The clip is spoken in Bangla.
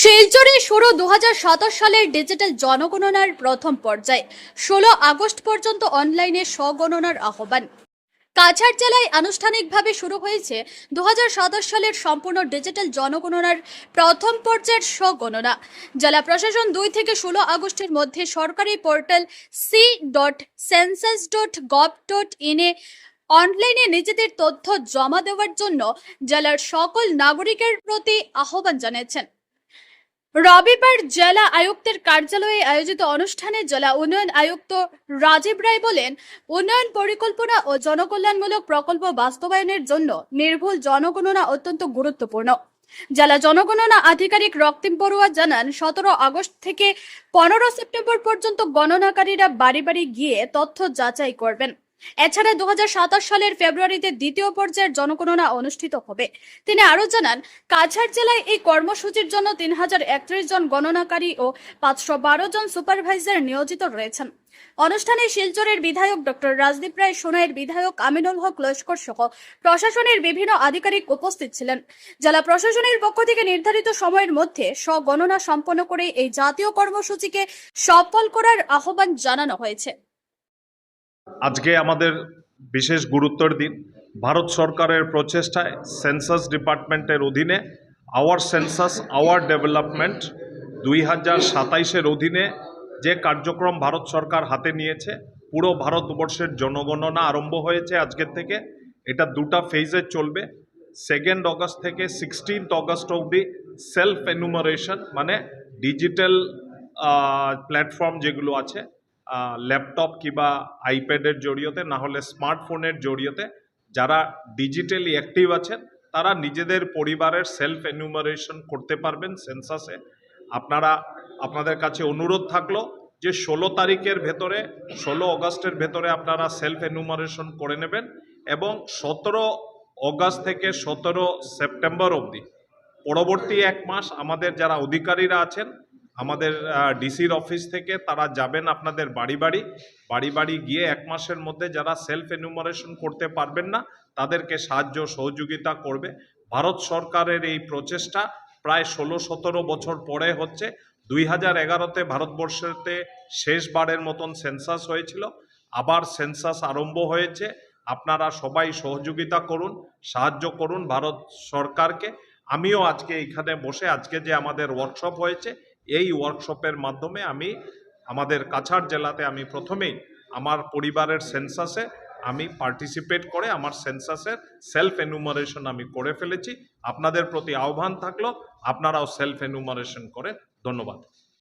শিলচরে শুরু 2027 সালের ডিজিটাল জনগণনার প্রথম পর্যায়ে 16 আগস্ট পর্যন্ত অনলাইনে স্বগণনার আহ্বান। কাছাড় জেলায় আনুষ্ঠানিকভাবে শুরু হয়েছে 2027 সালের সম্পূর্ণ ডিজিটাল জনগণনার প্রথম পর্যায়ের স্বগণনা। জেলা প্রশাসন 2 থেকে 16 আগস্টের মধ্যে সরকারি পোর্টাল c.census.gov.in এ অনলাইনে নিজেদের তথ্য জমা দেওয়ার জন্য জেলার সকল নাগরিকের প্রতি আহ্বান জানিয়েছেন। রবিবার জেলা আয়ুক্তের কার্যালয়ে আয়োজিত অনুষ্ঠানে জেলা উন্নয়ন আয়ুক্ত রাজীব রায় বলেন, উন্নয়ন পরিকল্পনা ও জনকল্যাণমূলক প্রকল্প বাস্তবায়নের জন্য নির্ভুল জনগণনা অত্যন্ত গুরুত্বপূর্ণ। জেলা জনগণনা আধিকারিক রক্তিম বড়ুয়া জানান, 17 আগস্ট থেকে 15 সেপ্টেম্বর পর্যন্ত গণনাকারীরা বাড়ি বাড়ি গিয়ে তথ্য যাচাই করবেন। এছাড়া 2027 সালের ফেব্রুয়ারিতে দ্বিতীয় পর্যায়ের জনগণনা অনুষ্ঠিত হবে। তিনি আরো জানান, কাছাড় জেলায় এই কর্মসূচির জন্য 3031 জন গণনাকারী ও 512 জন সুপারভাইজার নিয়োজিত রয়েছেন। অনুষ্ঠানে শিলচরের বিধায়ক ডক্টর রাজদীপ রায়, সোনাইয়ের বিধায়ক আমিনুল হক লস্কর সহ প্রশাসনের বিভিন্ন আধিকারিক উপস্থিত ছিলেন। জেলা প্রশাসনের পক্ষ থেকে নির্ধারিত সময়ের মধ্যে স্বগণনা সম্পন্ন করে এই জাতীয় কর্মসূচিকে সফল করার আহ্বান জানানো হয়েছে। আজকে আমাদের বিশেষ গুরুত্বের দিন। ভারত সরকারের প্রচেষ্টায় সেন্সাস ডিপার্টমেন্টের অধীনে আওয়ার সেন্সাস আওয়ার ডেভেলপমেন্ট 2027-এর অধীনে যে কার্যক্রম ভারত সরকার হাতে নিয়েছে, পুরো ভারতবর্ষের জনগণনা আরম্ভ হয়েছে আজকের থেকে। এটা দুটা ফেজে চলবে। 2 অগস্ট থেকে 16 অগস্ট অবধি সেলফ এনুমারেশন, মানে ডিজিটাল প্ল্যাটফর্ম যেগুলো আছে, ল্যাপটপ কিংবা আইপ্যাডের জড়িয়তে, না হলে স্মার্টফোনের জড়িয়তে যারা ডিজিটালি অ্যাক্টিভ আছেন তারা নিজেদের পরিবারের সেলফ এনুমারেশন করতে পারবেন সেন্সাসে। আপনাদের কাছে অনুরোধ থাকলো যে 16 তারিখের ভেতরে, 16 অগস্টের ভেতরে আপনারা সেলফ এনুমারেশন করে নেবেন এবং 17 অগস্ট থেকে 17 সেপ্টেম্বর অবধি পরবর্তী 1 মাস আমাদের যারা অধিকারীরা আছেন আমাদের ডিসির অফিস থেকে তারা যাবেন আপনাদের বাড়ি বাড়ি গিয়ে 1 মাসের মধ্যে যারা সেলফ এনুমারেশন করতে পারবেন না তাদেরকে সাহায্য সহযোগিতা করবে। ভারত সরকারের এই প্রচেষ্টা প্রায় 16-17 বছর পরে হচ্ছে। 2011-তে ভারতবর্ষেতে শেষবারের মতন সেন্সাস হয়েছিল, আবার সেন্সাস আরম্ভ হয়েছে। আপনারা সবাই সহযোগিতা করুন, সাহায্য করুন ভারত সরকারকে। আমিও আজকে এখানে বসে, আজকে যে আমাদের ওয়ার্কশপ হয়েছে, এই ওয়ার্কশপের মাধ্যমে আমি আমাদের কাছাড় জেলাতে আমি প্রথমেই আমার পরিবারের সেন্সাসে আমি পার্টিসিপেট করে আমার সেন্সাসের সেলফ এনুমারেশন আমি করে ফেলেছি। আপনাদের প্রতি আহ্বান থাকলো আপনারাও সেলফ এনুমারেশন করেন। ধন্যবাদ।